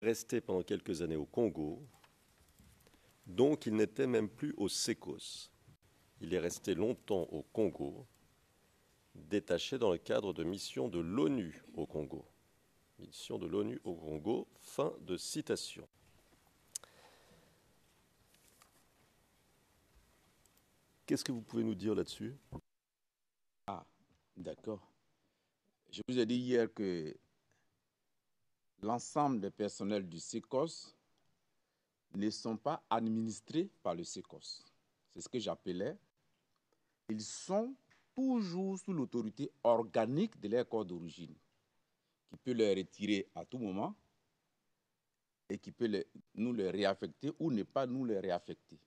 resté pendant quelques années au Congo, donc il n'était même plus au SECOS. Il est resté longtemps au Congo, détaché dans le cadre de missions de l'ONU au Congo. Mission de l'ONU au Congo, fin de citation. Qu'est-ce que vous pouvez nous dire là-dessus? Ah, d'accord. Je vous ai dit hier que l'ensemble des personnels du SECOS ne sont pas administrés par le SECOS. C'est ce que j'appelais. Ils sont toujours sous l'autorité organique de leur corps d'origine, qui peut les retirer à tout moment et qui peut nous les réaffecter ou ne pas nous les réaffecter.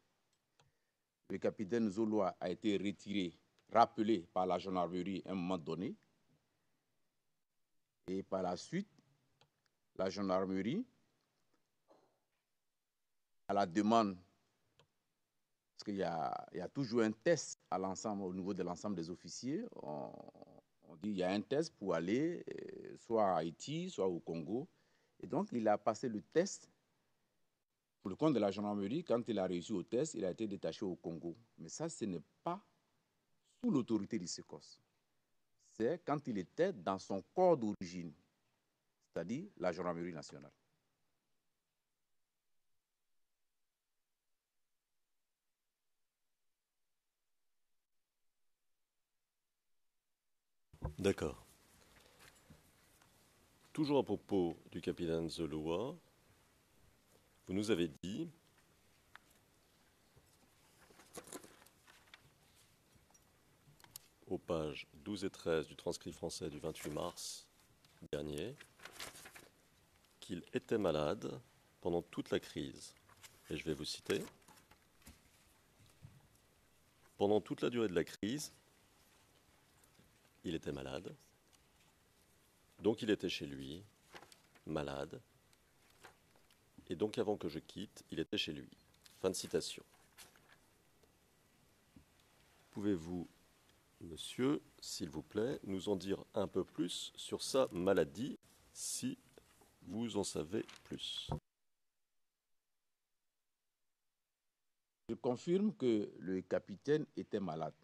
Le capitaine Zoloa a été retiré, rappelé par la gendarmerie à un moment donné. Et par la suite, la gendarmerie, à la demande, parce qu'il y a toujours un test à l'ensemble, au niveau de l'ensemble des officiers, on dit qu'il y a un test pour aller soit à Haïti, soit au Congo. Et donc, il a passé le test pour le compte de la gendarmerie. Quand il a réussi au test, il a été détaché au Congo. Mais ça, ce n'est pas sous l'autorité du SECOS. C'est quand il était dans son corps d'origine, c'est-à-dire la gendarmerie nationale. D'accord. Toujours à propos du capitaine Zoloa, vous nous avez dit aux pages 12 et 13 du transcrit français du 28 mars dernier qu'il était malade pendant toute la crise. Et je vais vous citer. Pendant toute la durée de la crise, il était malade. Donc il était chez lui, malade. Et donc avant que je quitte, il était chez lui. Fin de citation. Pouvez-vous, monsieur, s'il vous plaît, nous en dire un peu plus sur sa maladie, si vous en savez plus? Je confirme que le capitaine était malade.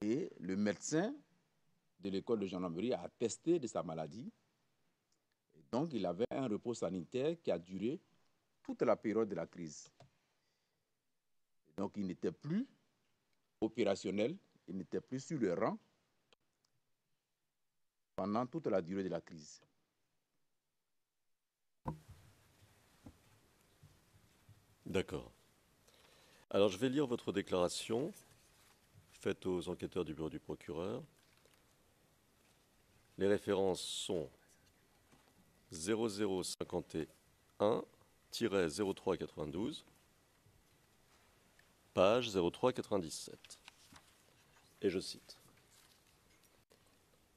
Et le médecin de l'école de gendarmerie a attesté de sa maladie. Et donc, il avait un repos sanitaire qui a duré toute la période de la crise. Et donc, il n'était plus opérationnel, il n'était plus sur le rang pendant toute la durée de la crise. D'accord. Alors je vais lire votre déclaration faite aux enquêteurs du bureau du procureur. Les références sont 0051-0392, page 0397. Et je cite.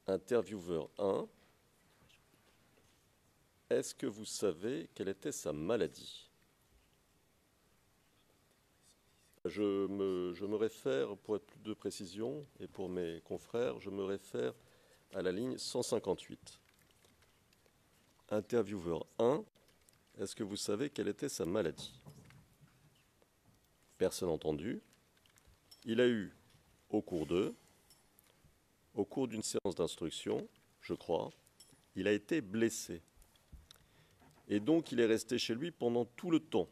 Intervieweur 1, est-ce que vous savez quelle était sa maladie? Je me réfère, pour être plus de précision, et pour mes confrères, je me réfère à la ligne 158. Intervieweur 1, est-ce que vous savez quelle était sa maladie? Personne entendu. Il a eu, au cours d'une séance d'instruction, je crois, il a été blessé. Et donc il est resté chez lui pendant tout le temps.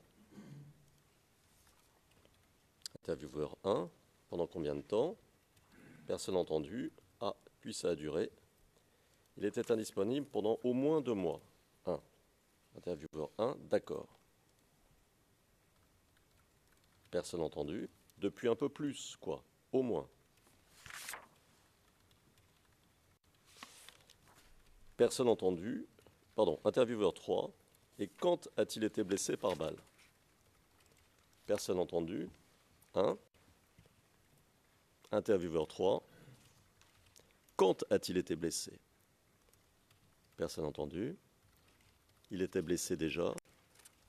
Intervieweur 1, pendant combien de temps? Personne entendu. Ah, puis ça a duré. Il était indisponible pendant au moins 2 mois. 1. Intervieweur 1, d'accord. Personne entendu. Depuis un peu plus, quoi. Au moins. Personne entendu. Pardon, intervieweur 3. Et quand a-t-il été blessé par balle? Personne entendu. 1. Intervieweur 3. Quand a-t-il été blessé? Personne entendu. Il était blessé déjà,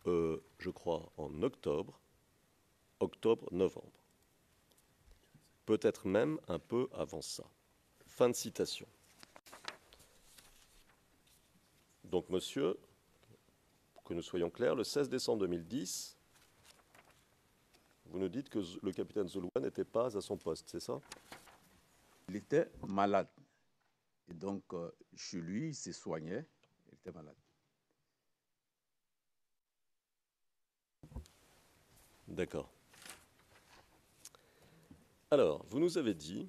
je crois, en octobre-novembre. Peut-être même un peu avant ça. Fin de citation. Donc, monsieur, pour que nous soyons clairs, le 16 décembre 2010, vous nous dites que le capitaine Zoloua n'était pas à son poste, c'est ça? Il était malade. Et donc, chez lui, il se soignait. Il était malade. D'accord. Alors, vous nous avez dit,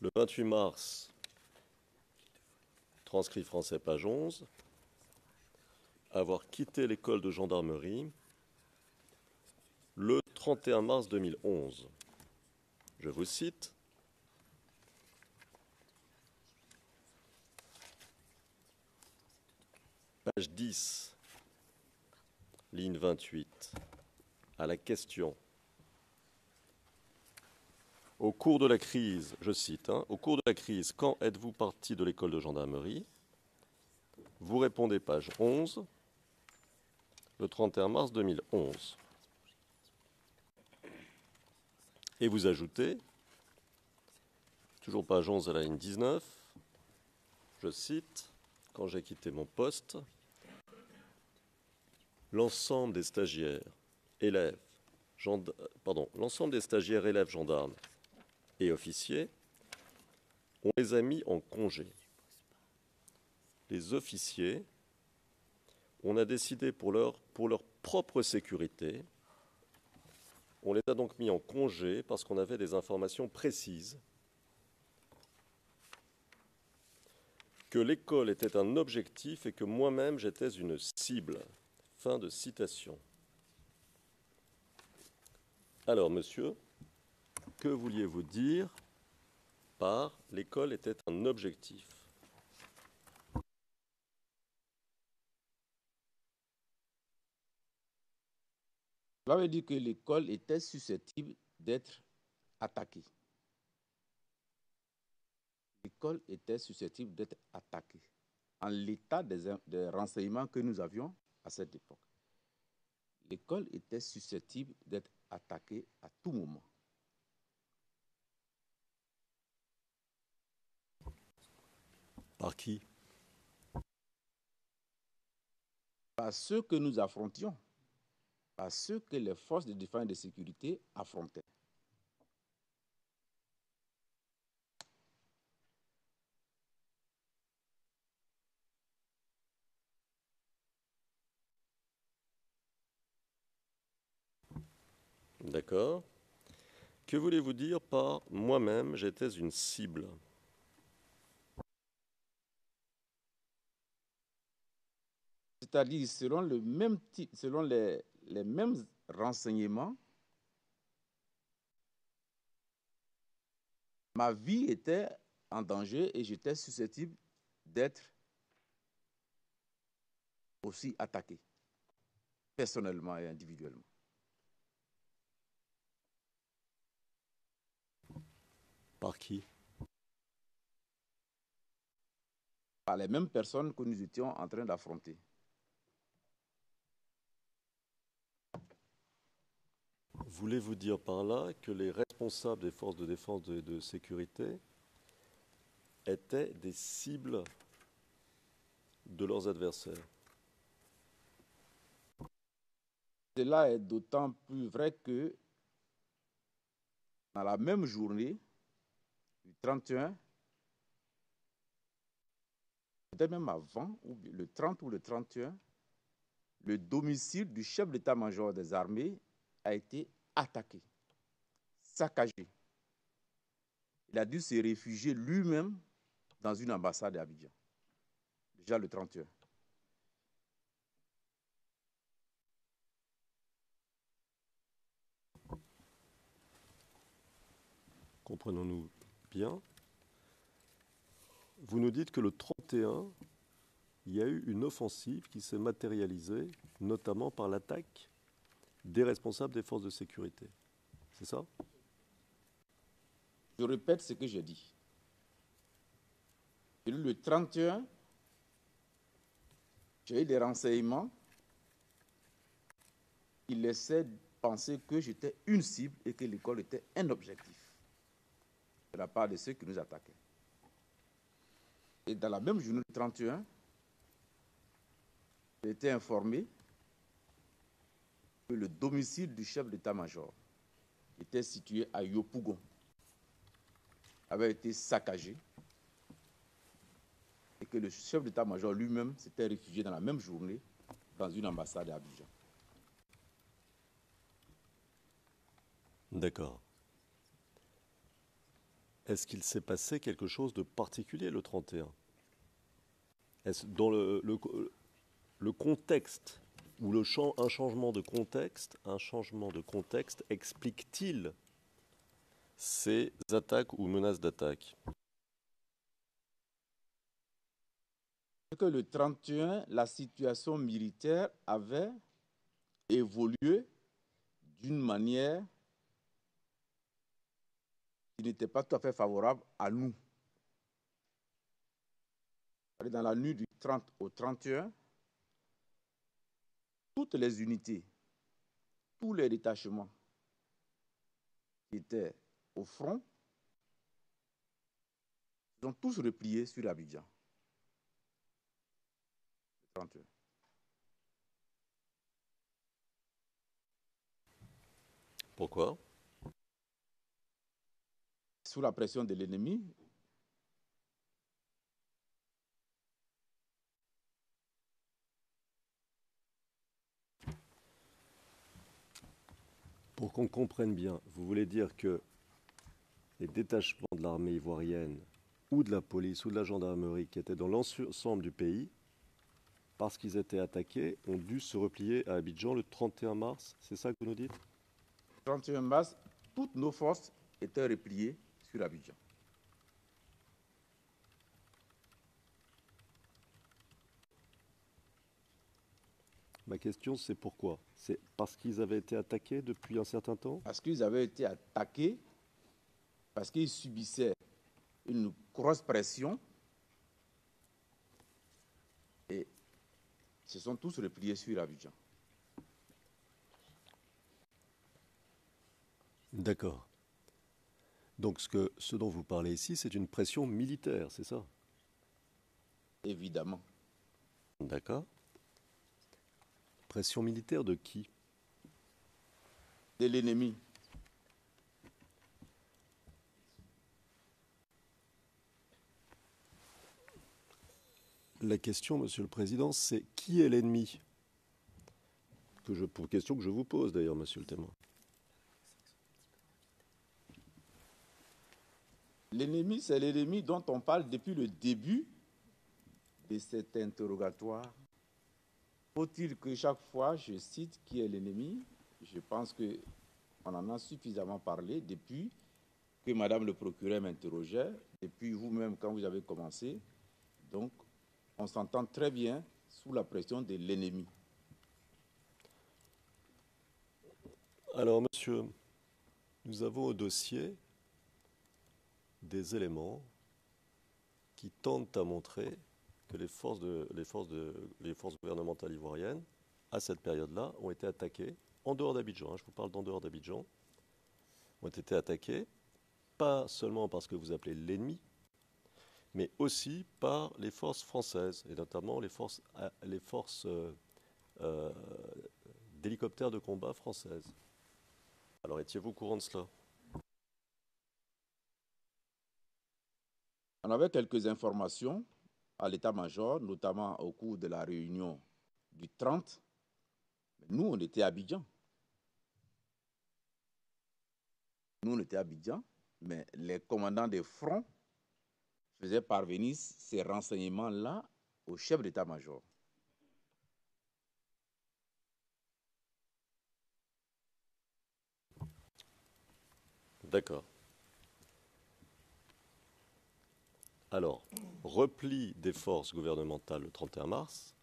le 28 mars, transcrit français, page 11, avoir quitté l'école de gendarmerie le 31 mars 2011. Je vous cite. Page 10, ligne 28, à la question. Au cours de la crise, je cite, au cours de la crise, quand êtes-vous parti de l'école de gendarmerie? Vous répondez page 11, le 31 mars 2011. Et vous ajoutez, toujours page 11 à la ligne 19, je cite, quand j'ai quitté mon poste, l'ensemble des stagiaires, élèves, gendarmes et officiers, on les a mis en congé. Les officiers, on a décidé pour leur propre sécurité, on les a donc mis en congé parce qu'on avait des informations précises que l'école était un objectif et que moi-même j'étais une cible. Fin de citation. Alors, monsieur, que vouliez-vous dire par l'école était un objectif? Cela veut dire que l'école était susceptible d'être attaquée. L'école était susceptible d'être attaquée en l'état des renseignements que nous avions à cette époque. L'école était susceptible d'être attaquée à tout moment. Par qui? Par ceux que nous affrontions, par ceux que les forces de défense et de sécurité affrontaient. D'accord. Que voulez-vous dire par moi-même j'étais une cible? C'est-à-dire, selon les mêmes renseignements, ma vie était en danger et j'étais susceptible d'être aussi attaqué, personnellement et individuellement. Par qui? Par les mêmes personnes que nous étions en train d'affronter. Voulez-vous dire par là que les responsables des forces de défense et de sécurité étaient des cibles de leurs adversaires? Cela est d'autant plus vrai que dans la même journée du 31, peut-être même avant, ou le 30 ou le 31, le domicile du chef d'état-major des armées a été attaqué, saccagé. Il a dû se réfugier lui-même dans une ambassade à Abidjan, déjà le 31. Comprenons-nous bien? Vous nous dites que le 31, il y a eu une offensive qui s'est matérialisée, notamment par l'attaque des responsables des forces de sécurité. C'est ça? Je répète ce que j'ai dit. Le 31, j'ai eu des renseignements qui laissaient penser que j'étais une cible et que l'école était un objectif de la part de ceux qui nous attaquaient. Et Et dans la même journée du 31, j'ai été informé que le domicile du chef d'état-major était situé à Yopougon, avait été saccagé et que le chef d'état-major lui-même s'était réfugié dans la même journée dans une ambassade à Abidjan. D'accord. Est-ce qu'il s'est passé quelque chose de particulier le 31? Est-ce dans le contexte ou un changement de contexte explique-t-il ces attaques ou menaces d'attaque? Que le 31, la situation militaire avait évolué d'une manière qui n'était pas tout à fait favorable à nous. Dans la nuit du 30 au 31, toutes les unités, tous les détachements qui étaient au front sont tous repliés sur Abidjan. 31. Pourquoi? Sous la pression de l'ennemi, Pour qu'on comprenne bien, vous voulez dire que les détachements de l'armée ivoirienne ou de la police ou de la gendarmerie qui étaient dans l'ensemble du pays, parce qu'ils étaient attaqués, ont dû se replier à Abidjan le 31 mars, c'est ça que vous nous dites? 31 mars, toutes nos forces étaient repliées sur Abidjan. Ma question, c'est pourquoi? C'est parce qu'ils avaient été attaqués depuis un certain temps? Parce qu'ils avaient été attaqués, parce qu'ils subissaient une grosse pression et se sont tous repliés sur Abidjan. D'accord. Donc ce dont vous parlez ici, c'est une pression militaire, c'est ça? Évidemment. D'accord. Pression militaire de qui? De l'ennemi. La question, Monsieur le Président, c'est qui est l'ennemi? Question que je vous pose d'ailleurs, Monsieur le témoin. L'ennemi, c'est l'ennemi dont on parle depuis le début de cet interrogatoire. Faut-il que chaque fois je cite qui est l'ennemi? Je pense qu'on en a suffisamment parlé depuis que Madame le procureur m'interrogeait, depuis vous-même quand vous avez commencé. Donc, on s'entend très bien sous la pression de l'ennemi. Alors, monsieur, nous avons au dossier des éléments qui tentent à montrer que les forces gouvernementales ivoiriennes, à cette période-là, ont été attaquées en dehors d'Abidjan. Je vous parle d'en dehors d'Abidjan. Ont été attaquées pas seulement parce que vous appelez l'ennemi, mais aussi par les forces françaises, et notamment les forces d'hélicoptères de combat françaises. Alors, étiez-vous au courant de cela? On avait quelques informations à l'état-major, notamment au cours de la réunion du 30. Nous, on était à Abidjan. Mais les commandants des fronts faisaient parvenir ces renseignements-là au chef d'état-major. D'accord. Alors, repli des forces gouvernementales le 31 mars.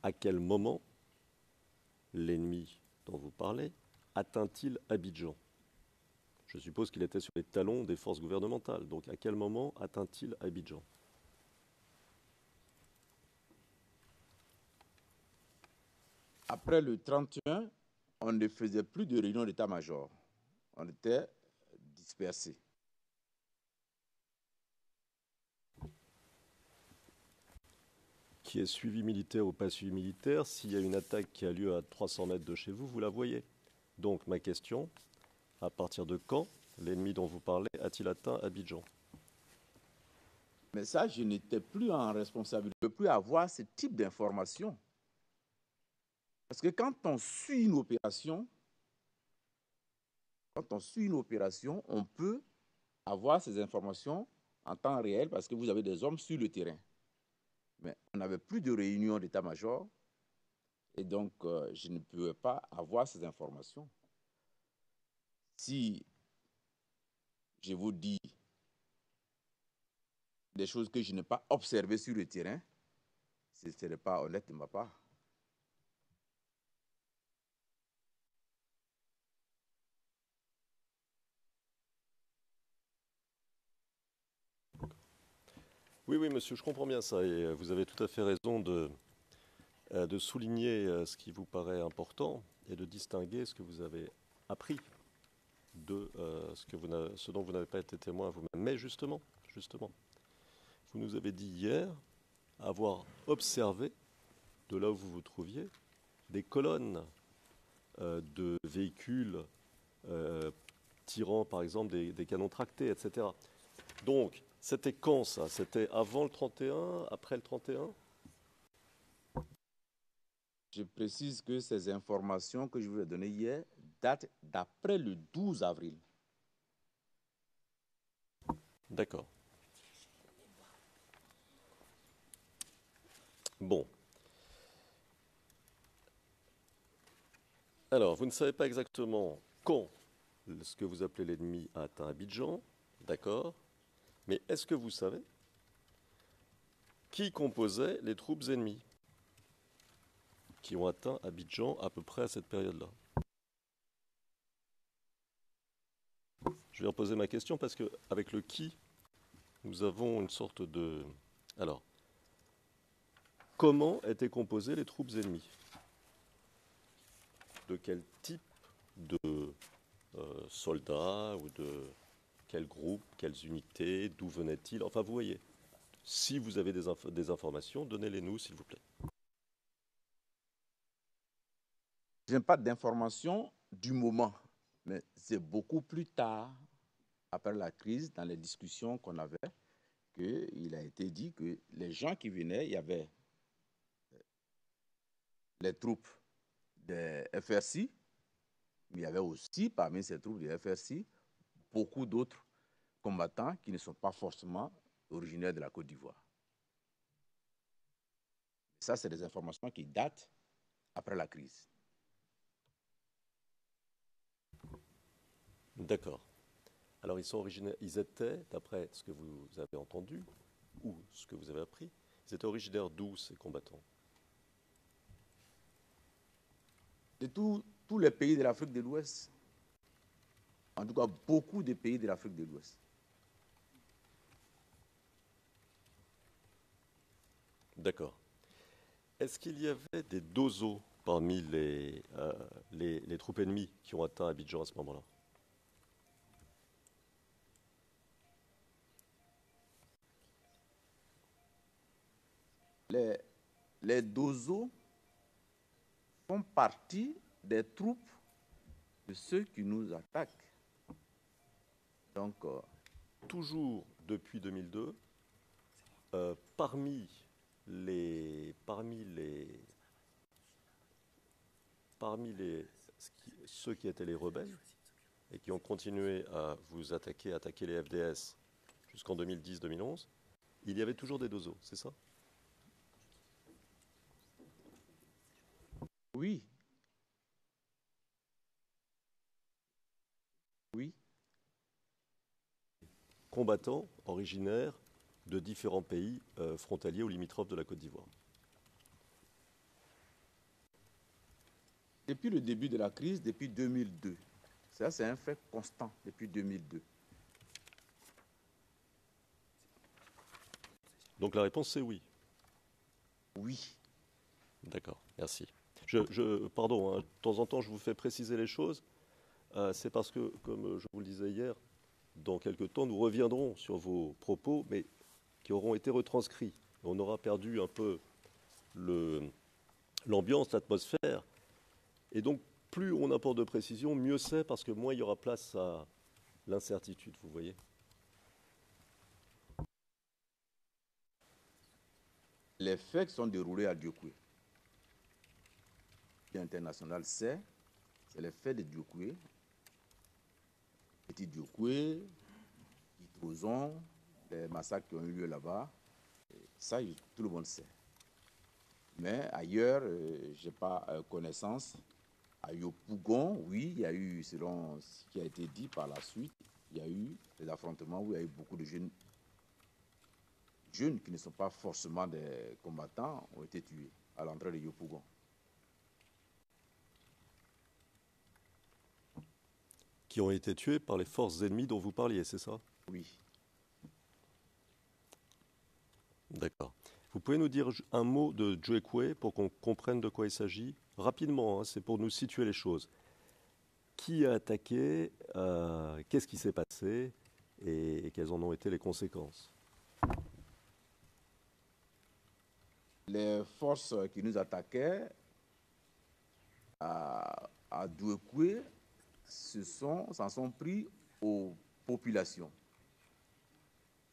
À quel moment l'ennemi dont vous parlez atteint-il Abidjan? Je suppose qu'il était sur les talons des forces gouvernementales. Donc, à quel moment atteint-il Abidjan? Après le 31, on ne faisait plus de réunion d'état-major. On était dispersés. qui est suivi militaire ou pas suivi militaire, s'il y a une attaque qui a lieu à 300 mètres de chez vous, vous la voyez. Donc ma question, à partir de quand l'ennemi dont vous parlez a-t-il atteint Abidjan? Mais ça, je n'étais plus en responsabilité. Je ne peux plus avoir ce type d'informations. Parce que quand on suit une opération, on peut avoir ces informations en temps réel parce que vous avez des hommes sur le terrain. Mais on n'avait plus de réunion d'état-major et donc je ne pouvais pas avoir ces informations. Si je vous dis des choses que je n'ai pas observées sur le terrain, ce ne serait pas honnête de ma part. Oui, oui, monsieur, je comprends bien ça. Et vous avez tout à fait raison de souligner ce qui vous paraît important et de distinguer ce que vous avez appris de ce dont vous n'avez pas été témoin vous-même. Mais justement, vous nous avez dit hier avoir observé, de là où vous vous trouviez, des colonnes de véhicules tirant par exemple des canons tractés, etc. Donc, c'était quand ça? C'était avant le 31, après le 31? Je précise que ces informations que je vous ai données hier datent d'après le 12 avril. D'accord. Bon. Alors, vous ne savez pas exactement quand ce que vous appelez l'ennemi a atteint Abidjan, d'accord, mais est-ce que vous savez qui composait les troupes ennemies qui ont atteint Abidjan à peu près à cette période-là? Je vais reposer ma question parce qu'avec le qui, nous avons une sorte de... Alors, comment étaient composées les troupes ennemies? De quel type de soldats ou de quel groupe, quelles unités, d'où venaient-ils? Enfin, vous voyez, si vous avez des informations, donnez-les nous, s'il vous plaît. Je n'ai pas d'informations du moment, mais c'est beaucoup plus tard, après la crise, dans les discussions qu'on avait, qu'il a été dit que les gens qui venaient, il y avait les troupes des FRC, mais il y avait aussi parmi ces troupes des FRC beaucoup d'autres combattants qui ne sont pas forcément originaires de la Côte d'Ivoire. Ça, c'est des informations qui datent après la crise. D'accord. Alors, ils étaient, d'après ce que vous avez entendu, ou ce que vous avez appris, ils étaient originaires d'où, ces combattants? De tous les pays de l'Afrique de l'Ouest. En tout cas, beaucoup de pays de l'Afrique de l'Ouest. D'accord. Est-ce qu'il y avait des dozos parmi les troupes ennemies qui ont atteint Abidjan à ce moment-là? Les dozos font partie des troupes de ceux qui nous attaquent. Donc, toujours depuis 2002, parmi ceux qui étaient les rebelles et qui ont continué à vous attaquer les FDS jusqu'en 2010-2011, il y avait toujours des dozos, c'est ça? oui. Oui. Combattants originaires de différents pays frontaliers ou limitrophes de la Côte d'Ivoire. Depuis le début de la crise, depuis 2002. Ça, c'est un fait constant depuis 2002. Donc la réponse, c'est oui. Oui. D'accord, merci. Pardon, hein, de temps en temps, je vous fais préciser les choses. C'est parce que, comme je vous le disais hier, dans quelques temps, nous reviendrons sur vos propos, mais qui auront été retranscrits. On aura perdu un peu l'ambiance, l'atmosphère. Et donc, plus on apporte de précision, mieux c'est, parce que moins il y aura place à l'incertitude, vous voyez. Les faits qui sont déroulés à Diokoué, international sait, c'est les faits de Diokoué, Petit Diokoué, Itrozon, les massacres qui ont eu lieu là-bas. Ça, tout le monde sait. Mais ailleurs, je n'ai pas connaissance. À Yopougon, oui, il y a eu, selon ce qui a été dit par la suite, il y a eu des affrontements où il y a eu beaucoup de jeunes qui ne sont pas forcément des combattants ont été tués à l'entrée de Yopougon. Qui ont été tués par les forces ennemies dont vous parliez, c'est ça? Oui. D'accord. Vous pouvez nous dire un mot de Djouekoué pour qu'on comprenne de quoi il s'agit? Rapidement, hein, c'est pour nous situer les choses. Qui a attaqué? Qu'est-ce qui s'est passé? Et quelles en ont été les conséquences? Les forces qui nous attaquaient à Djouekoué s'en sont pris aux populations.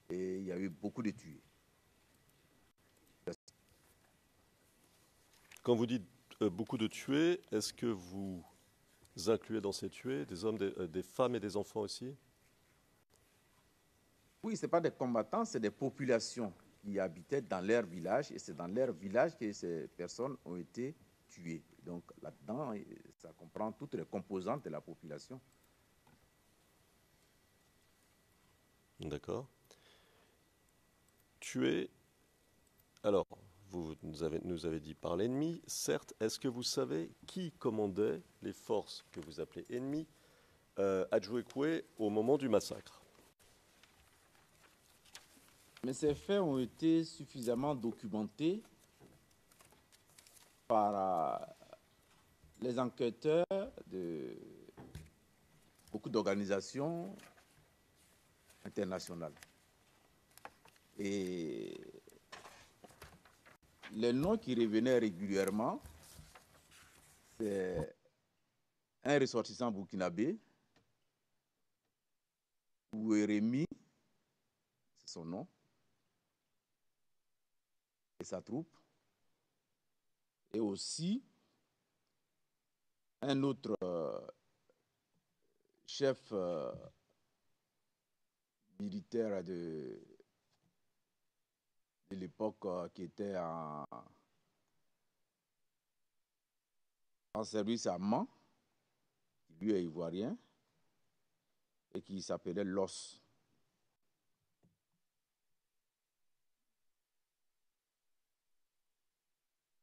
Et il y a eu beaucoup de tués. Quand vous dites beaucoup de tués, est-ce que vous incluez dans ces tués des hommes, des femmes et des enfants aussi? Oui, ce n'est pas des combattants, c'est des populations qui habitaient dans leur village, et c'est dans leur village que ces personnes ont été tuées. Donc là-dedans, ça comprend toutes les composantes de la population. D'accord. Tués, alors, vous nous avez dit par l'ennemi, certes, est-ce que vous savez qui commandait les forces que vous appelez ennemies à Djouekoué au moment du massacre? Mais ces faits ont été suffisamment documentés par les enquêteurs de beaucoup d'organisations internationales. Et les noms qui revenaient régulièrement, c'est un ressortissant burkinabé, Ouérémi, c'est son nom, et sa troupe, et aussi un autre chef militaire de l'époque qui était en service à Mans, qui lui est ivoirien, et qui s'appelait Los.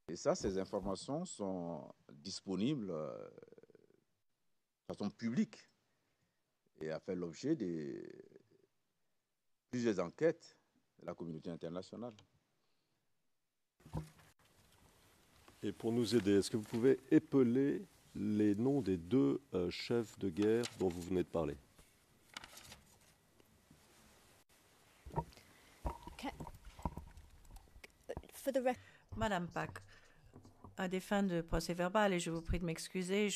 Et ça, ces informations sont disponibles de façon publique et a fait l'objet de plusieurs enquêtes de la communauté internationale. Et pour nous aider, est-ce que vous pouvez épeler les noms des deux chefs de guerre dont vous venez de parler? Madame Pack, à des fins de procès verbal, et je vous prie de m'excuser,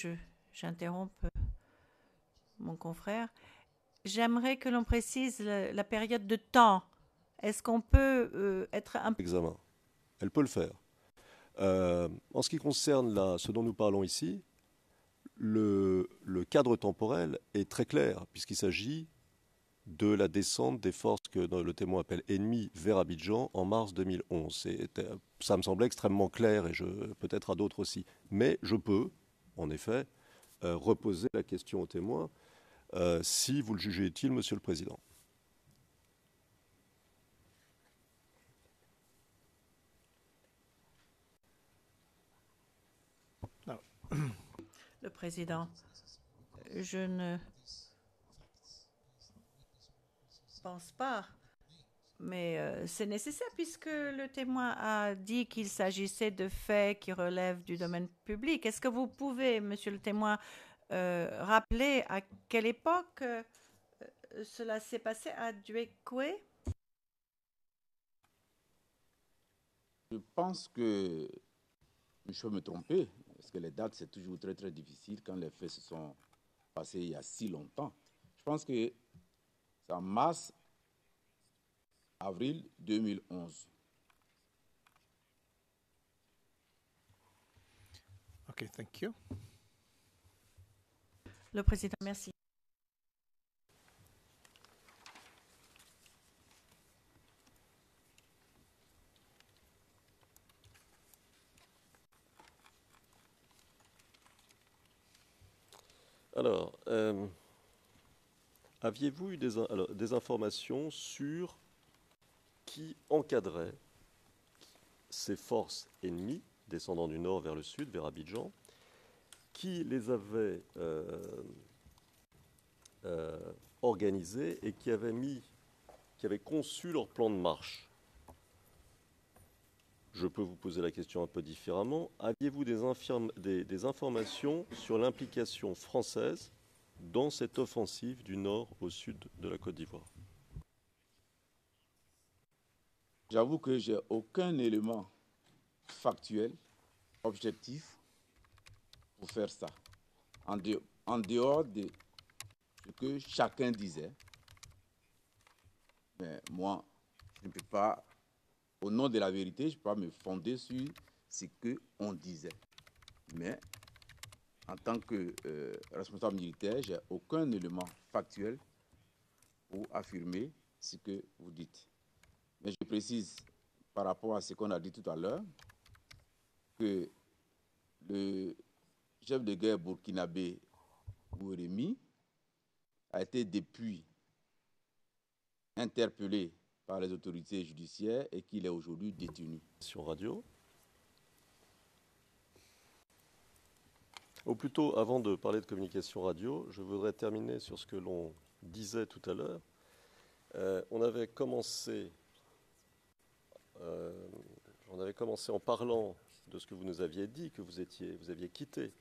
j'interromps mon confrère. J'aimerais que l'on précise la période de temps. Est-ce qu'on peut être un... Examen. Elle peut le faire. En ce qui concerne ce dont nous parlons ici, le cadre temporel est très clair, puisqu'il s'agit de la descente des forces que le témoin appelle ennemies vers Abidjan en mars 2011. Ça me semblait extrêmement clair, et peut-être à d'autres aussi. Mais je peux, en effet, reposer la question au témoin, si vous le jugez utile, Monsieur le Président. Le Président, je ne pense pas, mais c'est nécessaire puisque le témoin a dit qu'il s'agissait de faits qui relèvent du domaine public. Est-ce que vous pouvez, Monsieur le témoin, rappeler à quelle époque cela s'est passé à Djouekoué? Je pense que je peux me tromper, parce que les dates, c'est toujours très, très difficile quand les faits se sont passés il y a si longtemps. Je pense que c'est en mars, avril 2011. Okay, thank you. Le président, merci. Alors, aviez-vous eu des informations sur qui encadrait ces forces ennemies descendant du nord vers le sud, vers Abidjan, qui les avait organisées et qui avait conçu leur plan de marche? Je peux vous poser la question un peu différemment. Aviez-vous des informations sur l'implication française dans cette offensive du nord au sud de la Côte d'Ivoire? J'avoue que j'ai aucun élément factuel, objectif, pour faire ça. En dehors de ce que chacun disait. Mais moi, je ne peux pas, au nom de la vérité, je ne peux pas me fonder sur ce qu'on disait. Mais en tant que responsable militaire, je n'ai aucun élément factuel pour affirmer ce que vous dites. Mais je précise, par rapport à ce qu'on a dit tout à l'heure, que le chef de guerre burkinabé Bourémi a été depuis interpellé par les autorités judiciaires et qu'il est aujourd'hui détenu. Sur radio. Ou plutôt, avant de parler de communication radio, je voudrais terminer sur ce que l'on disait tout à l'heure. On avait commencé en parlant de ce que vous nous aviez dit, que vous aviez quitté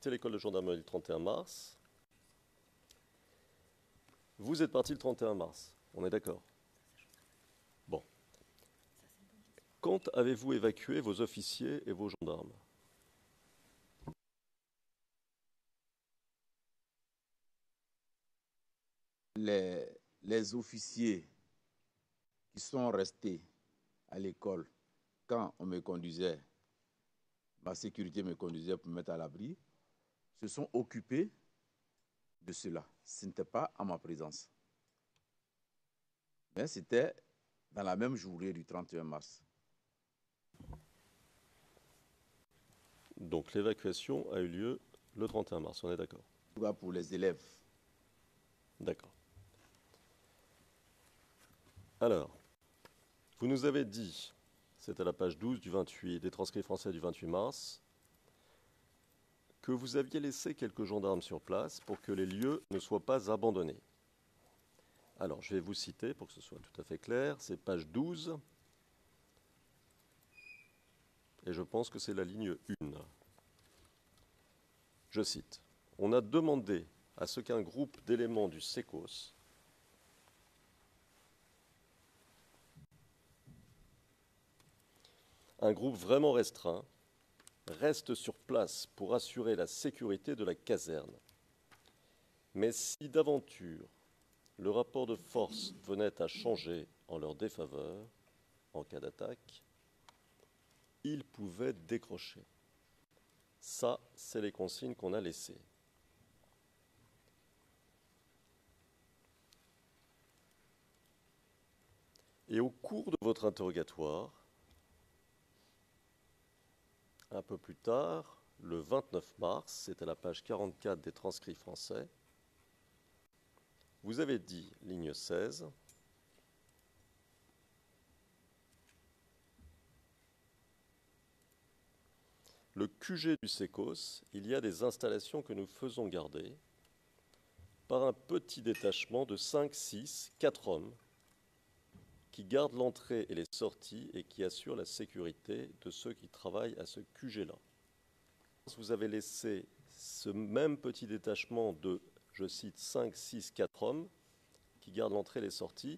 l'école de gendarmerie le 31 mars. Vous êtes parti le 31 mars, on est d'accord? Bon. Quand avez-vous évacué vos officiers et vos gendarmes? Les officiers qui sont restés à l'école quand on me conduisait, ma sécurité me conduisait pour me mettre à l'abri, se sont occupés de cela. Ce n'était pas à ma présence. Mais c'était dans la même journée du 31 mars. Donc l'évacuation a eu lieu le 31 mars, on est d'accord? En tout cas pour les élèves. D'accord. Alors, vous nous avez dit, c'est à la page 12 du 28, des transcrits français du 28 mars, que vous aviez laissé quelques gendarmes sur place pour que les lieux ne soient pas abandonnés. Alors, je vais vous citer pour que ce soit tout à fait clair. C'est page 12. Et je pense que c'est la ligne 1. Je cite. On a demandé à ce qu'un groupe d'éléments du SECOS un groupe vraiment restreint reste sur place pour assurer la sécurité de la caserne. Mais si d'aventure le rapport de force venait à changer en leur défaveur, en cas d'attaque, ils pouvaient décrocher. Ça, c'est les consignes qu'on a laissées. Et au cours de votre interrogatoire, un peu plus tard, le 29 mars, c'est à la page 44 des transcrits français, vous avez dit, ligne 16, le QG du SECOS, il y a des installations que nous faisons garder par un petit détachement de 5, 6, 4 hommes qui gardent l'entrée et les sorties et qui assurent la sécurité de ceux qui travaillent à ce QG-là. Vous avez laissé ce même petit détachement de, je cite, 5, 6, 4 hommes qui gardent l'entrée et les sorties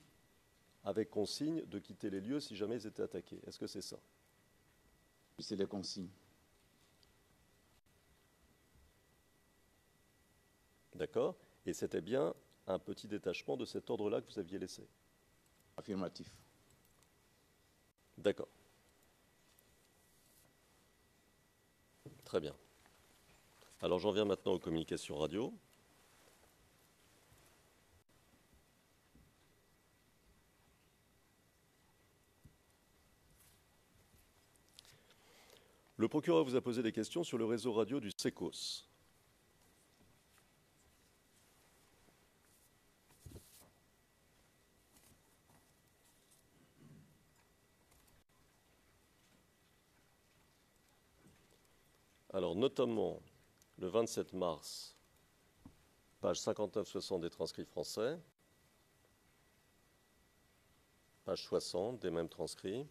avec consigne de quitter les lieux si jamais ils étaient attaqués. Est-ce que c'est ça? C'est les consignes. D'accord. Et c'était bien un petit détachement de cet ordre-là que vous aviez laissé? Affirmatif. D'accord. Très bien. Alors j'en viens maintenant aux communications radio. Le procureur vous a posé des questions sur le réseau radio du SECOS. Alors, notamment, le 27 mars, page 59-60 des transcrits français, page 60 des mêmes transcrits,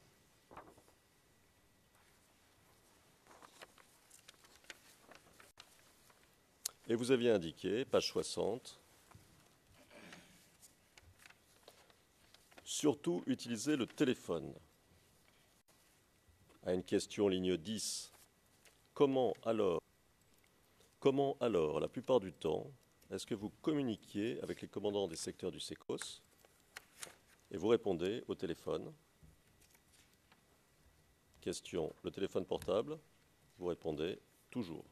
et vous aviez indiqué, page 60, surtout utiliser le téléphone. À une question ligne 10, comment alors, la plupart du temps, est-ce que vous communiquiez avec les commandants des secteurs du SECOS? Et vous répondez au téléphone. Question, le téléphone portable? Vous répondez toujours.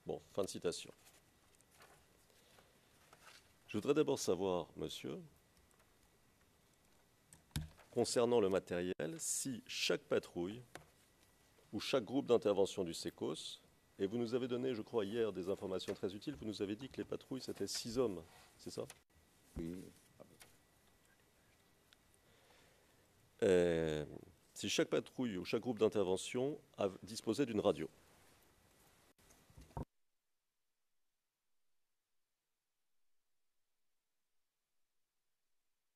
Bon, fin de citation. Je voudrais d'abord savoir, monsieur, concernant le matériel, si chaque patrouille ou chaque groupe d'intervention du SECOS, et vous nous avez donné, je crois, hier des informations très utiles, vous nous avez dit que les patrouilles, c'était 6 hommes, c'est ça? Oui. Si chaque patrouille ou chaque groupe d'intervention disposait d'une radio.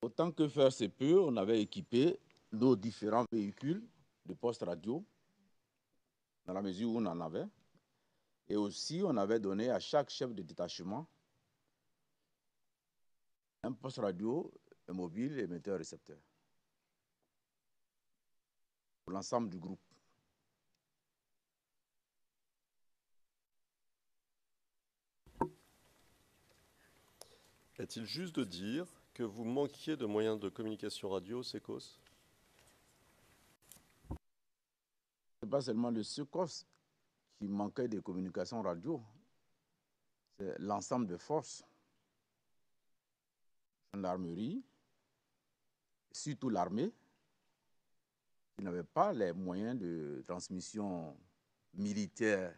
Autant que faire se peut, on avait équipé nos différents véhicules de poste radio, dans la mesure où on en avait. Et aussi, on avait donné à chaque chef de détachement un poste radio, un mobile, émetteur-récepteur. Pour l'ensemble du groupe. Est-il juste de dire que vous manquiez de moyens de communication radio au SECOS? Ce n'est pas seulement le SECOS qui manquait de communication radio, c'est l'ensemble des forces, gendarmerie, surtout l'armée, qui n'avait pas les moyens de transmission militaire,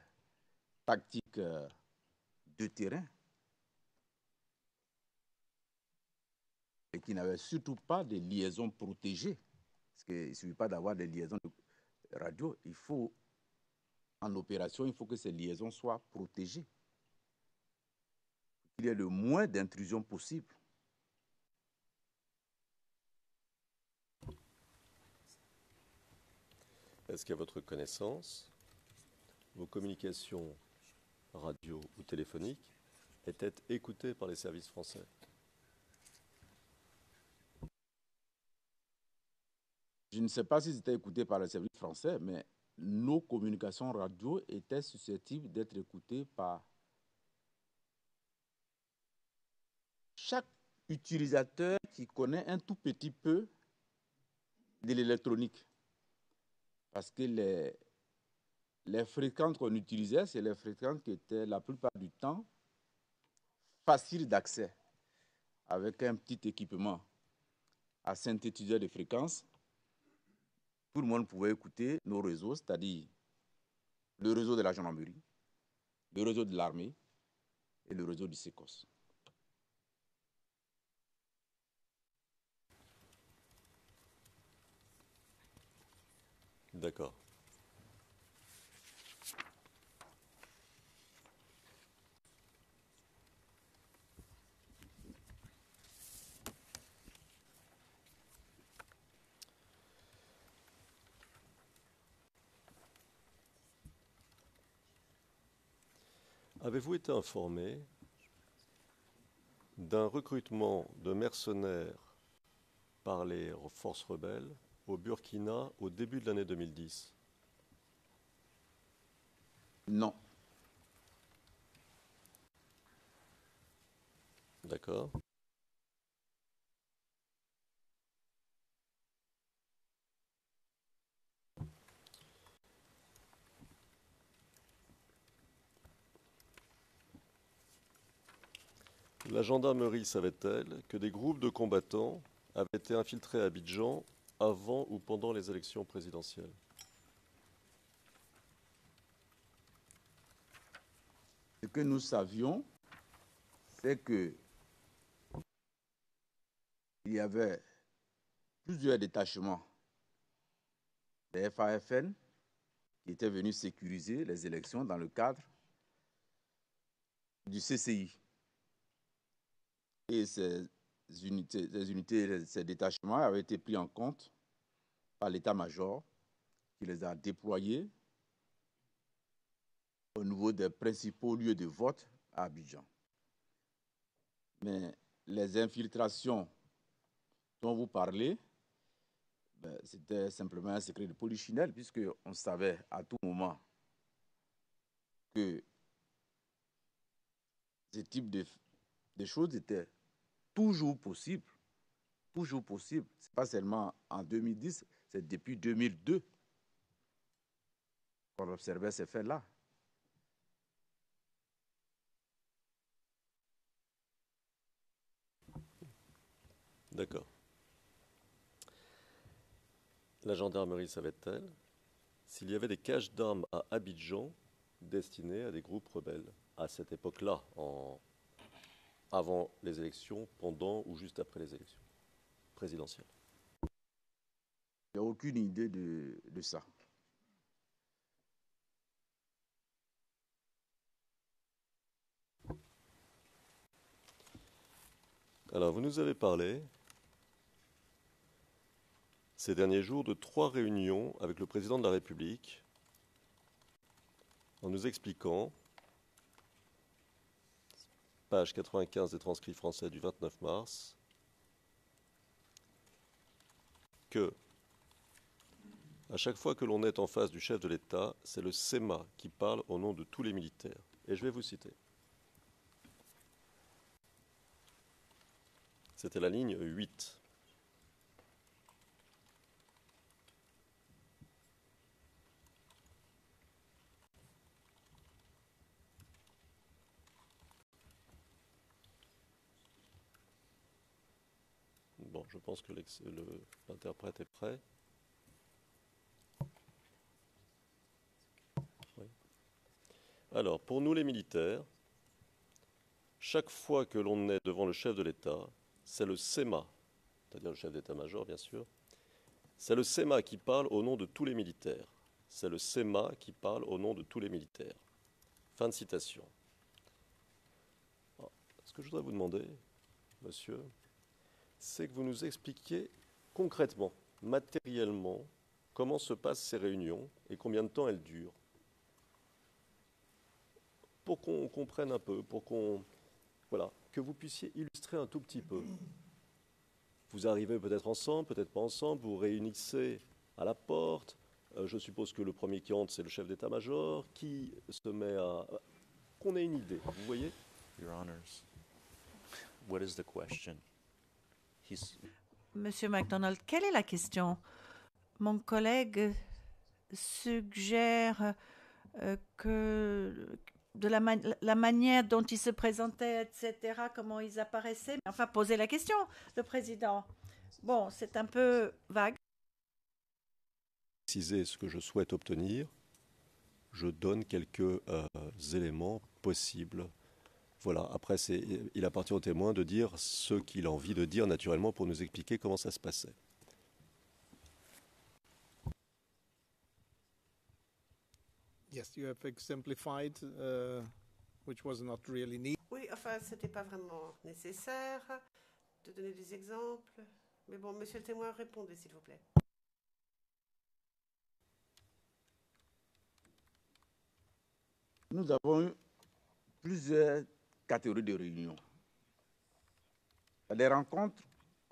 tactique de terrain, et qui n'avait surtout pas de liaisons protégées. Parce qu'il ne suffit pas d'avoir des liaisons de radio, il faut, en opération, il faut que ces liaisons soient protégées. Qu'il y ait le moins d'intrusion possible. Est-ce qu'à votre connaissance, vos communications radio ou téléphoniques étaient écoutées par les services français? Je ne sais pas si c'était écouté par les services français, mais nos communications radio étaient susceptibles d'être écoutées par chaque utilisateur qui connaît un tout petit peu de l'électronique. Parce que les fréquences qu'on utilisait, c'est les fréquences qui étaient la plupart du temps faciles d'accès, avec un petit équipement à synthétiseur de fréquences. Tout le monde pouvait écouter nos réseaux, c'est-à-dire le réseau de la gendarmerie, le réseau de l'armée et le réseau du SECOS. D'accord. Avez-vous été informé d'un recrutement de mercenaires par les forces rebelles au Burkina au début de l'année 2010? Non. D'accord. La gendarmerie savait-elle que des groupes de combattants avaient été infiltrés à Abidjan avant ou pendant les élections présidentielles? Ce que nous savions, c'est que il y avait plusieurs détachements des FAFN qui étaient venus sécuriser les élections dans le cadre du CCI. Et ces unités, ces détachements avaient été pris en compte par l'état-major qui les a déployés au niveau des principaux lieux de vote à Abidjan. Mais les infiltrations dont vous parlez, c'était simplement un secret de polichinelle, puisqu'on savait à tout moment que ce type de choses étaient toujours possibles. Toujours possible. Ce n'est pas seulement en 2010, c'est depuis 2002 qu'on observait ces faits-là. D'accord. La gendarmerie savait-elle s'il y avait des caches d'armes à Abidjan destinées à des groupes rebelles à cette époque-là, avant les élections, pendant ou juste après les élections présidentielles? Il n'y a aucune idée de ça. Alors, vous nous avez parlé ces derniers jours de 3 réunions avec le président de la République en nous expliquant, page 95 des transcrits français du 29 mars, que à chaque fois que l'on est en face du chef de l'État, c'est le SEMA qui parle au nom de tous les militaires. Et je vais vous citer. C'était la ligne 8. Bon, je pense que l'interprète est prêt. Oui. Alors, pour nous les militaires, chaque fois que l'on est devant le chef de l'État, c'est le SEMA, c'est-à-dire le chef d'état-major, bien sûr, c'est le SEMA qui parle au nom de tous les militaires. C'est le SEMA qui parle au nom de tous les militaires. Fin de citation. Alors, ce que je voudrais vous demander, monsieur, c'est que vous nous expliquiez concrètement, matériellement, comment se passent ces réunions et combien de temps elles durent. Pour qu'on comprenne un peu, voilà, que vous puissiez illustrer un tout petit peu. Vous arrivez peut-être ensemble, peut-être pas ensemble, vous réunissez à la porte. Je suppose que le premier qui entre, c'est le chef d'état-major, qui se met à... Qu'on ait une idée, vous voyez? Your Honors, what is the question? Monsieur MacDonald, quelle est la question? Mon collègue suggère que de la manière dont ils se présentaient, etc., comment ils apparaissaient. Enfin, poser la question, le président. Bon, c'est un peu vague. Préciser ce que je souhaite obtenir, je donne quelques éléments possibles. Voilà, après, il appartient au témoin de dire ce qu'il a envie de dire, naturellement, pour nous expliquer comment ça se passait. Yes, you have exemplified, which was not really needed. Oui, enfin, ce n'était pas vraiment nécessaire de donner des exemples. Mais bon, monsieur le témoin, répondez, s'il vous plaît. Nous avons eu plusieurs catégories de réunions. Des rencontres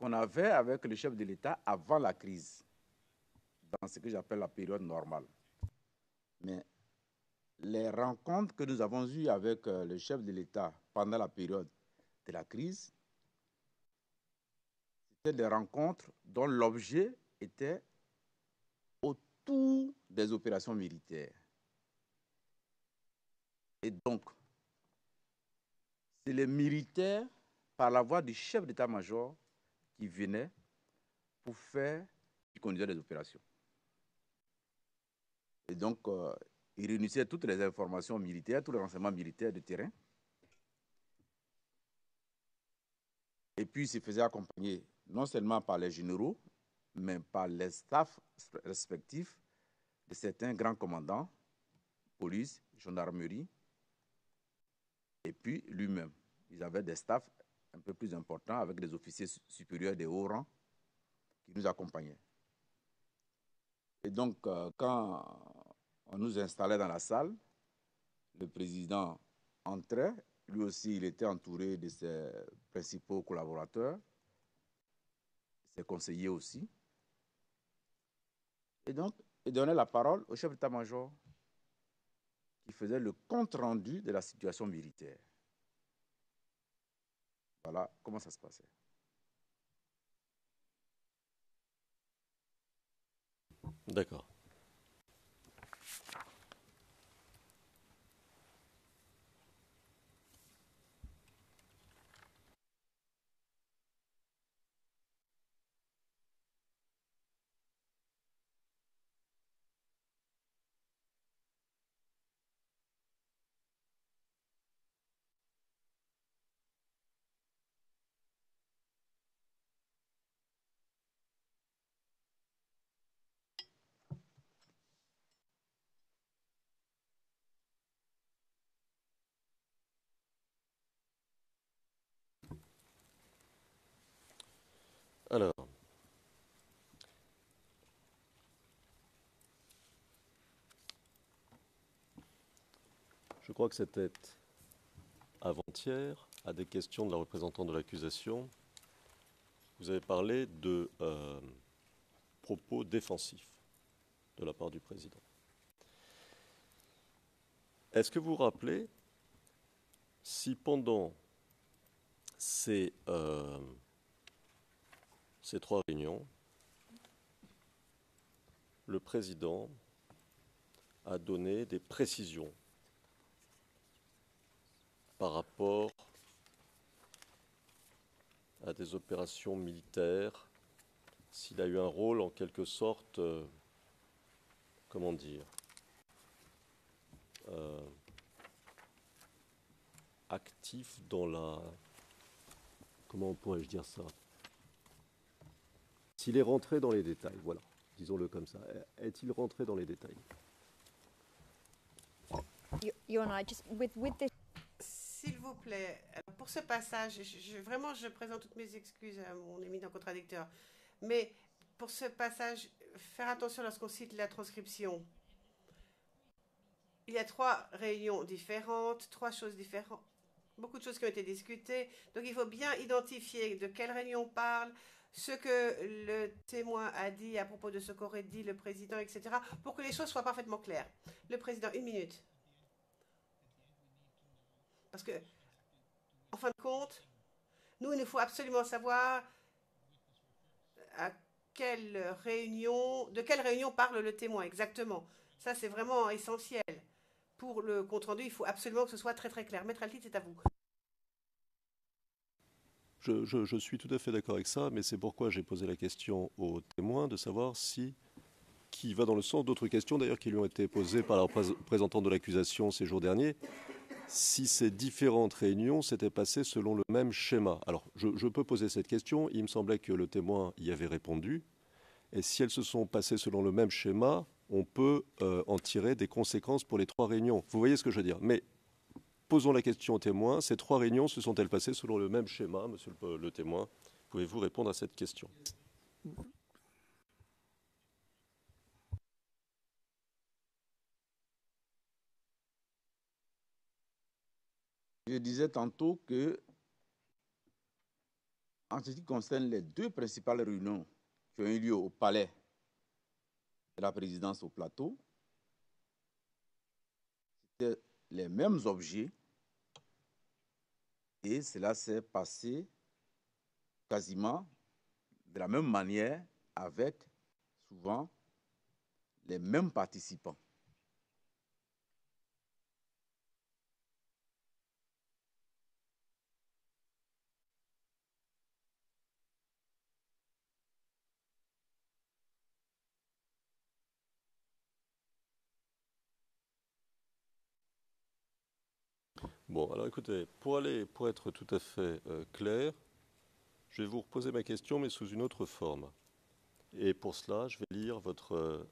qu'on avait avec le chef de l'État avant la crise, dans ce que j'appelle la période normale. Mais les rencontres que nous avons eues avec le chef de l'État pendant la période de la crise, c'était des rencontres dont l'objet était autour des opérations militaires. Et donc, c'est les militaires, par la voix du chef d'état-major, qui venaient pour faire, qui conduisaient les opérations. Et donc, ils réunissaient toutes les informations militaires, tous les renseignements militaires de terrain. Et puis, ils se faisaient accompagner non seulement par les généraux, mais par les staffs respectifs de certains grands commandants, police, gendarmerie, et puis lui-même. Ils avaient des staffs un peu plus importants avec des officiers supérieurs des hauts rangs qui nous accompagnaient. Et donc, quand on nous installait dans la salle, le président entrait. Lui aussi, il était entouré de ses principaux collaborateurs, ses conseillers aussi. Et donc, il donnait la parole au chef d'état-major qui faisait le compte-rendu de la situation militaire. Voilà comment ça se passait. D'accord. Alors, je crois que c'était avant-hier, à des questions de la représentante de l'accusation, vous avez parlé de propos défensifs de la part du président. Est-ce que vous vous rappelez si pendant ces 3 réunions, le président a donné des précisions par rapport à des opérations militaires, s'il a eu un rôle en quelque sorte, comment dire, actif dans la... Comment pourrais-je dire ça? S'il est rentré dans les détails, voilà, disons-le comme ça. Est-il rentré dans les détails? Your Honor, with this. S'il vous plaît, pour ce passage, vraiment, je présente toutes mes excuses à mon éminent contradicteur, mais pour ce passage, faire attention lorsqu'on cite la transcription. Il y a 3 réunions différentes, 3 choses différentes, beaucoup de choses qui ont été discutées, donc il faut bien identifier de quelle réunion on parle, ce que le témoin a dit à propos de ce qu'aurait dit le président, etc., pour que les choses soient parfaitement claires. Le président, 1 minute. Parce que, en fin de compte, il nous faut absolument savoir de quelle réunion parle le témoin, exactement. Ça, c'est vraiment essentiel. Pour le compte-rendu, il faut absolument que ce soit très très clair. Maître Altit, c'est à vous. Je suis tout à fait d'accord avec ça, mais c'est pourquoi j'ai posé la question au témoin de savoir si, qui va dans le sens d'autres questions d'ailleurs qui lui ont été posées par la représentante de l'accusation ces jours derniers, si ces différentes réunions s'étaient passées selon le même schéma. Alors, je peux poser cette question, il me semblait que le témoin y avait répondu, et si elles se sont passées selon le même schéma, on peut en tirer des conséquences pour les 3 réunions. Vous voyez ce que je veux dire? Mais posons la question au témoin, ces 3 réunions se sont-elles passées selon le même schéma, monsieur le témoin? Pouvez-vous répondre à cette question? Je disais tantôt que En ce qui concerne les deux principales réunions qui ont eu lieu au palais de la présidence au plateau, c'était les mêmes objets et cela s'est passé quasiment de la même manière avec souvent les mêmes participants. Bon, alors écoutez, pour être tout à fait clair, je vais vous reposer ma question, mais sous une autre forme. Et pour cela, je vais lire votre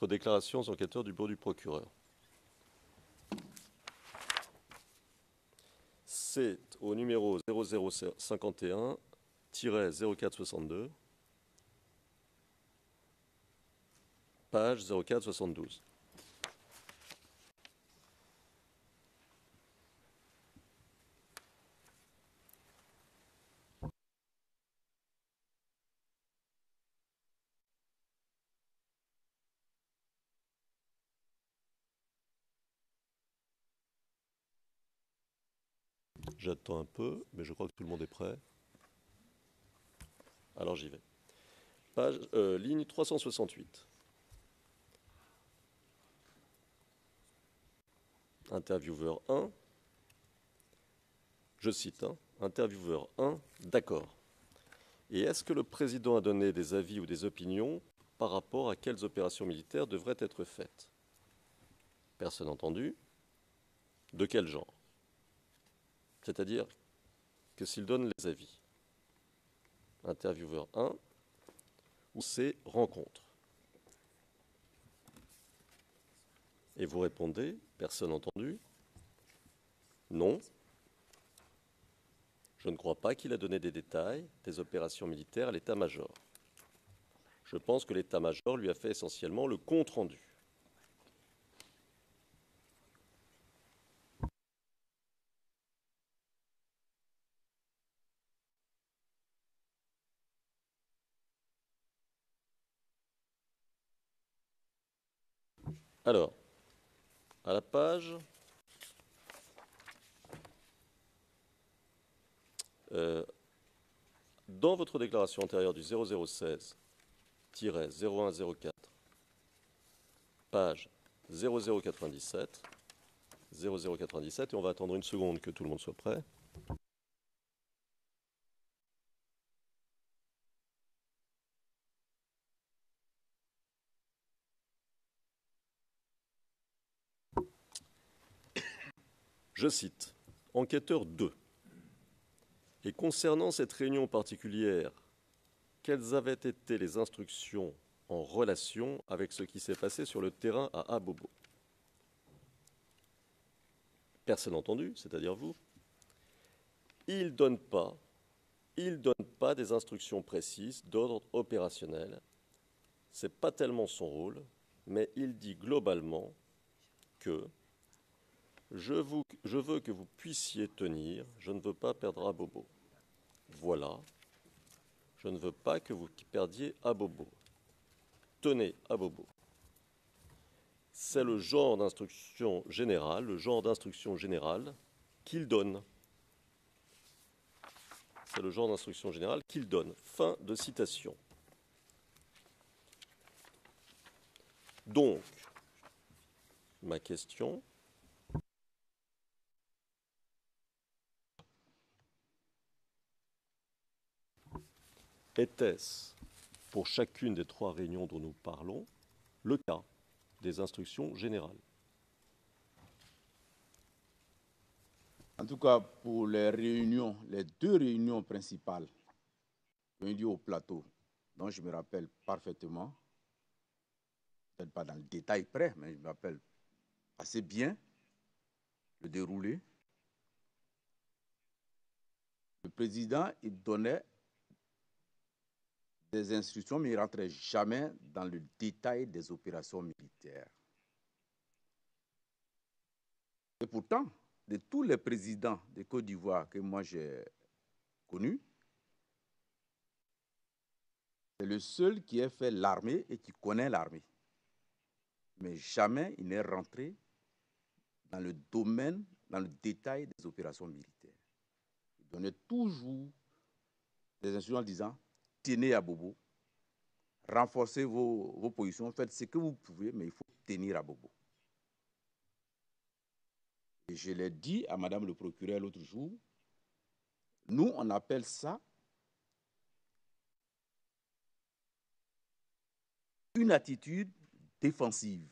déclaration aux enquêteurs du bureau du procureur. C'est au numéro 0051-0462, page 0472. J'attends un peu, mais je crois que tout le monde est prêt. Alors j'y vais. Ligne 368. Intervieweur 1. Je cite, intervieweur 1, d'accord. Et est-ce que le président a donné des avis ou des opinions par rapport à quelles opérations militaires devraient être faites? Personne entendu. De quel genre? C'est-à-dire que s'il donne les avis. Intervieweur 1, ou ces rencontres. Et vous répondez, personne entendu. Non. Je ne crois pas qu'il a donné des détails des opérations militaires à l'état-major. Je pense que l'état-major lui a fait essentiellement le compte-rendu. Alors, à la page dans votre déclaration antérieure du 0016-0104, page 0097, et on va attendre une seconde que tout le monde soit prêt. Je cite, enquêteur 2. Et concernant cette réunion particulière, quelles avaient été les instructions en relation avec ce qui s'est passé sur le terrain à Abobo? Personne entendu, c'est-à-dire vous. Il ne donne pas des instructions précises d'ordre opérationnel. Ce n'est pas tellement son rôle, mais il dit globalement que je veux que vous puissiez tenir, je ne veux pas perdre Abobo. Voilà, je ne veux pas que vous perdiez Abobo. Tenez Abobo. C'est le genre d'instruction générale, qu'il donne. C'est le genre d'instruction générale qu'il donne. Fin de citation. Donc, ma question. Était-ce, pour chacune des 3 réunions dont nous parlons, le cas des instructions générales? En tout cas, pour les deux réunions principales qui ont eu lieu au plateau, dont je me rappelle parfaitement, peut-être pas dans le détail près, mais je me rappelle assez bien le déroulé. Le président, il donnait des instructions, mais il ne rentrait jamais dans le détail des opérations militaires. Et pourtant, de tous les présidents de Côte d'Ivoire que moi j'ai connu. C'est le seul qui ait fait l'armée et qui connaît l'armée. Mais jamais il n'est rentré dans le domaine, dans le détail des opérations militaires. Il donnait toujours des instructions en disant « tenez à Bobo, renforcez vos positions, faites ce que vous pouvez, mais il faut tenir à Bobo ». Et je l'ai dit à Madame le procureur l'autre jour, nous on appelle ça une attitude défensive.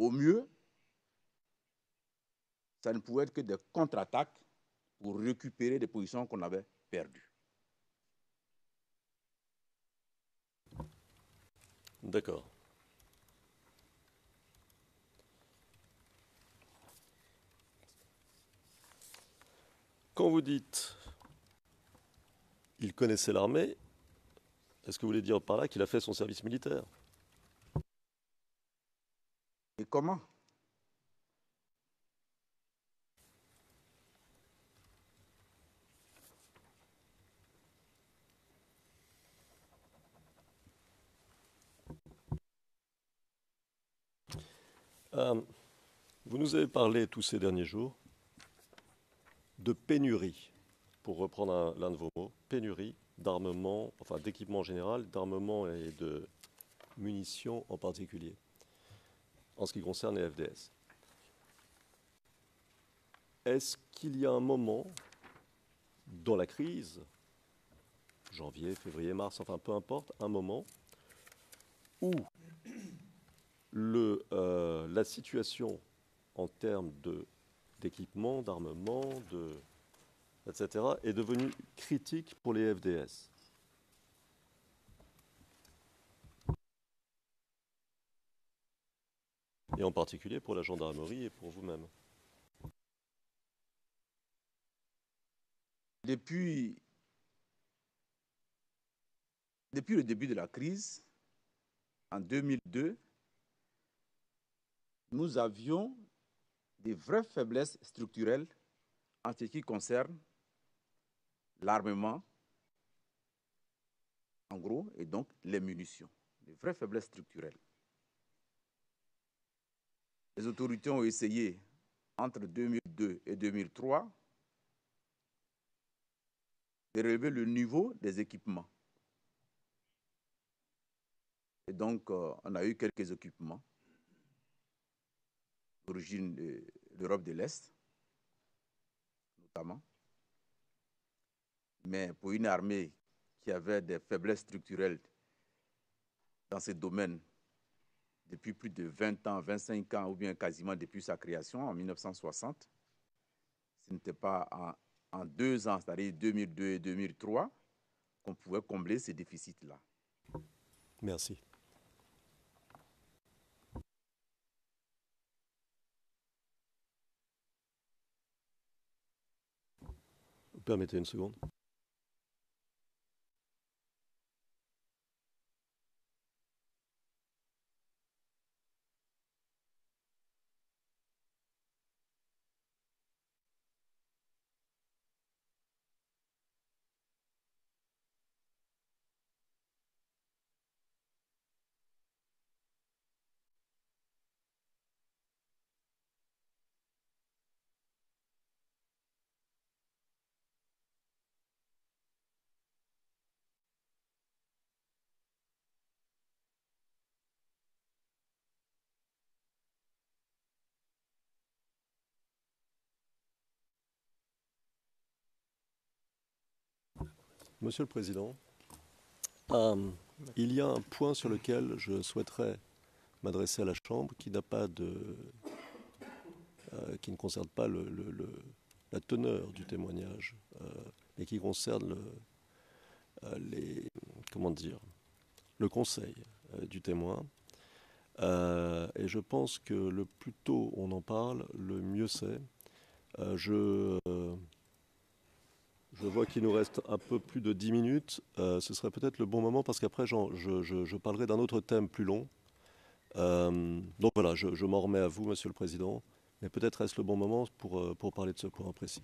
Au mieux, ça ne pouvait être que des contre-attaques pour récupérer des positions qu'on avait perdues. D'accord. Quand vous dites il connaissait l'armée, est-ce que vous voulez dire par là qu'il a fait son service militaire? Et comment? Vous nous avez parlé tous ces derniers jours de pénurie, pour reprendre l'un de vos mots, pénurie d'armement, enfin d'équipement en général, d'armement et de munitions en particulier, en ce qui concerne les FDS. Est-ce qu'il y a un moment dans la crise, janvier, février, mars, enfin peu importe, un moment où la situation en termes d'équipement, d'armement, etc., est devenue critique pour les FDS? Et en particulier pour la gendarmerie et pour vous-même. Depuis le début de la crise, en 2002, nous avions des vraies faiblesses structurelles en ce qui concerne l'armement, en gros, et donc les munitions. Des vraies faiblesses structurelles. Les autorités ont essayé, entre 2002 et 2003, de relever le niveau des équipements. Et donc, on a eu quelques équipements d'origine de l'Europe de l'Est, notamment. Mais pour une armée qui avait des faiblesses structurelles dans ce domaine depuis plus de 20 ans, 25 ans, ou bien quasiment depuis sa création en 1960, ce n'était pas en 2 ans, c'est-à-dire 2002 et 2003, qu'on pouvait combler ces déficits-là. Merci. Vous permettez une seconde? Monsieur le Président, il y a un point sur lequel je souhaiterais m'adresser à la Chambre qui n'a pas qui ne concerne pas la teneur du témoignage, mais qui concerne le conseil du témoin. Et je pense que le plus tôt on en parle, le mieux c'est. Je vois qu'il nous reste un peu plus de 10 minutes. Ce serait peut-être le bon moment parce qu'après, je parlerai d'un autre thème plus long. Donc voilà, je m'en remets à vous, Monsieur le Président. Mais peut-être est-ce le bon moment pour parler de ce point précis.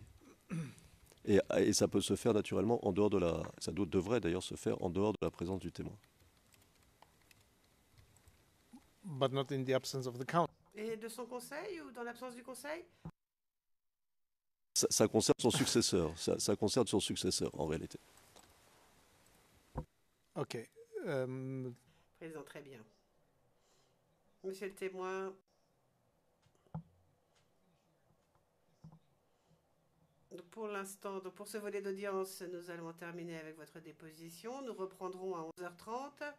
Et ça peut se faire naturellement en dehors de la... Ça devrait d'ailleurs se faire en dehors de la présence du témoin. But not in the absence of the counsel. Et de son conseil ou dans l'absence du conseil? Ça concerne son successeur. Ça concerne son successeur, en réalité. OK. Président, très bien. Monsieur le témoin, donc pour l'instant, donc pour ce volet d'audience, nous allons terminer avec votre déposition. Nous reprendrons à 11h30.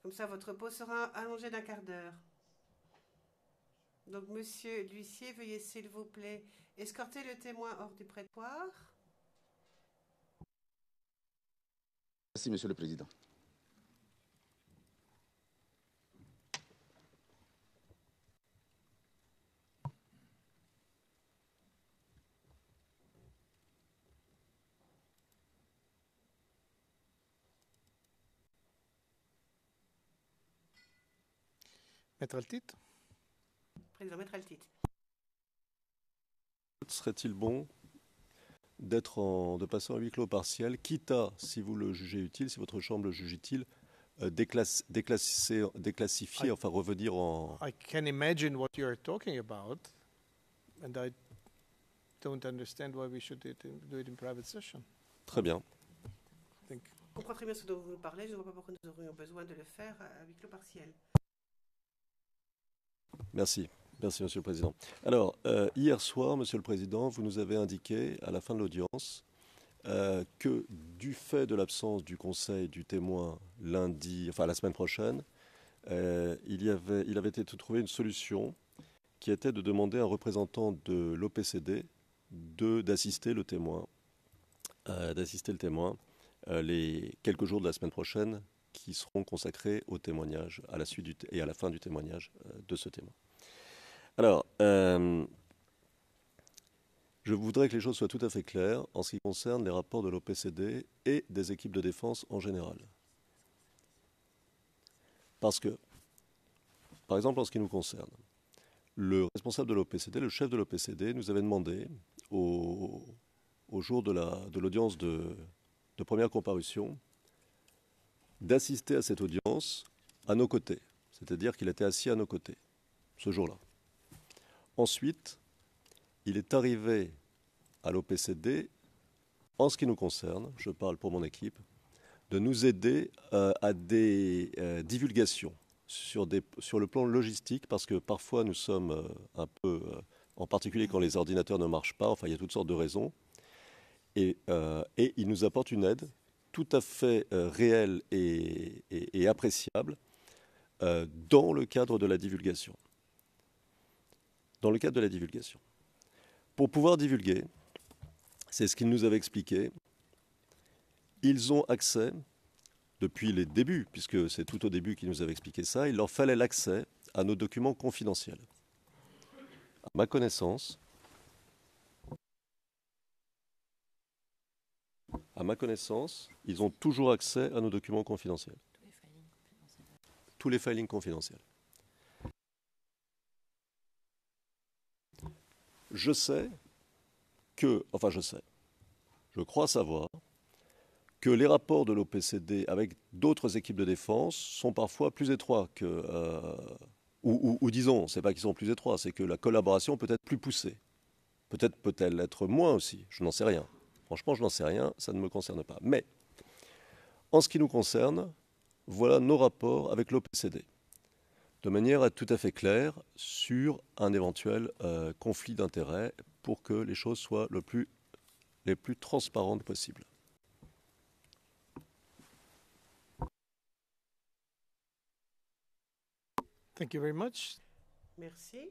Comme ça, votre repos sera allongé d'un quart d'heure. Donc, monsieur l'huissier, veuillez s'il vous plaît escorter le témoin hors du prétoire. Merci, Monsieur le Président. Maître Altit? Président, Maître Altit. Serait-il bon de passer en huis clos partiel, quitte à, si vous le jugez utile, si votre chambre le juge utile, déclassifier, enfin revenir en... I can imagine what you're talking about, and I don't understand why we should do it in private session. Très bien. Je comprends très bien ce dont vous nous parlez. Je ne vois pas pourquoi nous aurions besoin de le faire à huis clos partiel. Merci. Merci, Monsieur le Président. Alors, hier soir, Monsieur le Président, vous nous avez indiqué, à la fin de l'audience, que du fait de l'absence du conseil du témoin lundi, enfin la semaine prochaine, il avait été trouvé une solution qui était de demander à un représentant de l'OPCD d'assister le témoin, les quelques jours de la semaine prochaine qui seront consacrés au témoignage, à la suite et à la fin du témoignage de ce témoin. Alors, je voudrais que les choses soient tout à fait claires en ce qui concerne les rapports de l'OPCD et des équipes de défense en général. Parce que, par exemple, en ce qui nous concerne, le responsable de l'OPCD, le chef de l'OPCD, nous avait demandé, au jour de l'audience de première comparution, d'assister à cette audience à nos côtés. C'est-à-dire qu'il était assis à nos côtés, ce jour-là. Ensuite, il est arrivé à l'OPCD, en ce qui nous concerne, je parle pour mon équipe, de nous aider à des divulgations sur le plan logistique, parce que parfois nous sommes un peu, en particulier quand les ordinateurs ne marchent pas, enfin il y a toutes sortes de raisons, et il nous apporte une aide tout à fait réelle et appréciable dans le cadre de la divulgation. Dans le cadre de la divulgation. Pour pouvoir divulguer, c'est ce qu'ils nous avaient expliqué, ils ont accès, depuis les débuts, puisque c'est tout au début qu'ils nous avaient expliqué ça, il leur fallait l'accès à nos documents confidentiels. À ma connaissance, ils ont toujours accès à nos documents confidentiels. Tous les filings confidentiels. Je crois savoir que les rapports de l'OPCD avec d'autres équipes de défense sont parfois plus étroits ou disons, c'est pas qu'ils sont plus étroits, c'est que la collaboration peut être plus poussée. Peut-être peut-elle l'être moins aussi, je n'en sais rien. Franchement, je n'en sais rien, ça ne me concerne pas. Mais, en ce qui nous concerne, voilà nos rapports avec l'OPCD. De manière à être tout à fait claire sur un éventuel conflit d'intérêts pour que les choses soient les plus transparentes possibles. Thank you very much. Merci.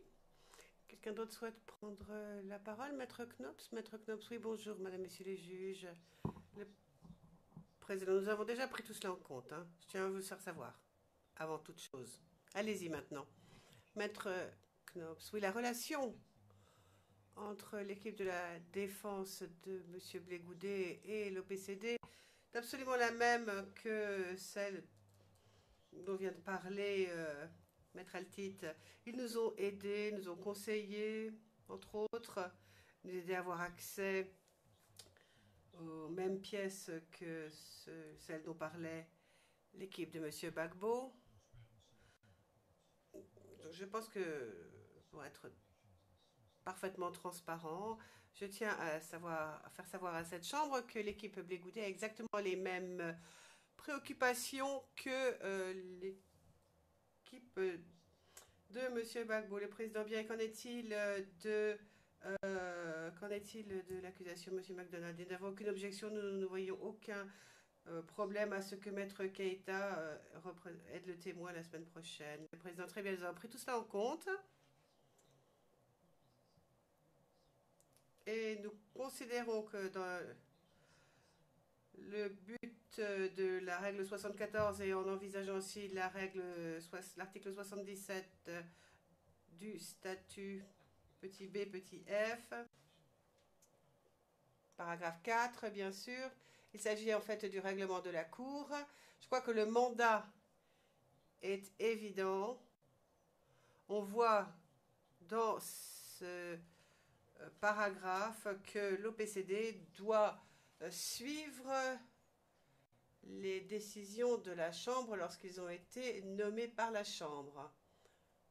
Quelqu'un d'autre souhaite prendre la parole? Maître Knops? Maître Knops, oui, bonjour, madame, messieurs les juges. Le président, nous avons déjà pris tout cela en compte. Je tiens à vous le faire savoir, avant toute chose. Allez-y maintenant. Maître Knops, oui, la relation entre l'équipe de la défense de M. Blégoudet et l'OPCD est absolument la même que celle dont vient de parler Maître Altit. Ils nous ont aidés, nous ont conseillés, entre autres, nous aider à avoir accès aux mêmes pièces que celles dont parlait l'équipe de M. Gbagbo. Donc, je pense que, pour être parfaitement transparent, je tiens à faire savoir à cette chambre que l'équipe Blé Goudé a exactement les mêmes préoccupations que l'équipe de M. Gbagbo. Le président Biya, qu'en est-il de l'accusation, M. McDonald? Nous n'avons aucune objection, nous ne voyons aucun problème à ce que Maître Keïta aide le témoin la semaine prochaine. Le président, très bien, nous avons pris tout cela en compte. Et nous considérons que dans le but de la règle 74 et en envisageant aussi l'article 77 du statut petit b, petit f, paragraphe 4, bien sûr. Il s'agit en fait du règlement de la Cour. Je crois que le mandat est évident. On voit dans ce paragraphe que l'OPCD doit suivre les décisions de la Chambre lorsqu'ils ont été nommés par la Chambre.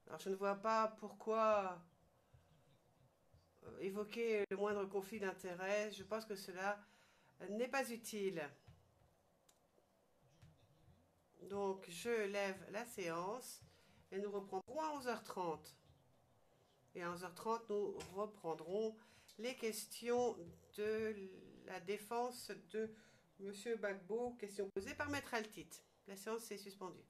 Alors je ne vois pas pourquoi évoquer le moindre conflit d'intérêts. Je pense que cela n'est pas utile. Donc je lève la séance et nous reprendrons à 11h30. Et à 11h30, nous reprendrons les questions de la défense de M. Gbagbo, questions posées par Maître Altit. La séance est suspendue.